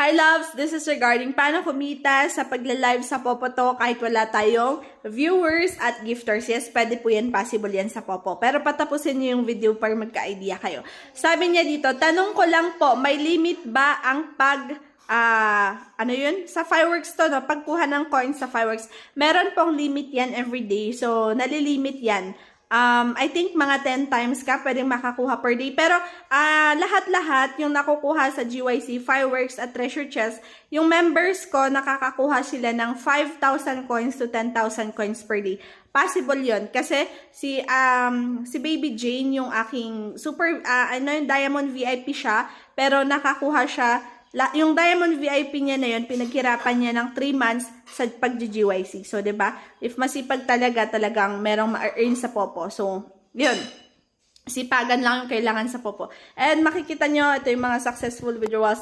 Hi loves, this is regarding paano kumita sa pagla-live sa Popo kahit wala tayong viewers at gifters. Yes, pwede po yan, possible yan sa Popo. Pero patapusin niyo yung video para magka-idea kayo. Sabi niya dito, tanong ko lang po, may limit ba ang sa fireworks to, no? Pagkuha ng coins sa fireworks. Meron pong limit yan everyday. So, nalilimit yan. I think mga 10 times ka pwedeng makakuha per day. Pero lahat-lahat yung nakukuha sa GYC, fireworks at treasure chest, yung members ko nakakakuha sila ng 5,000 coins to 10,000 coins per day. Possible yon kasi si Baby Jane yung aking super yung Diamond VIP siya, pero nakakuha siya. Yung Diamond VIP niya na yun, pinaghirapan niya ng 3 months sa pag-GYC. So, 'di ba? If masipag talagang merong ma-earn sa Popo. So, yun. Sipagan lang yung kailangan sa Popo. And makikita nyo, ito yung mga successful withdrawals na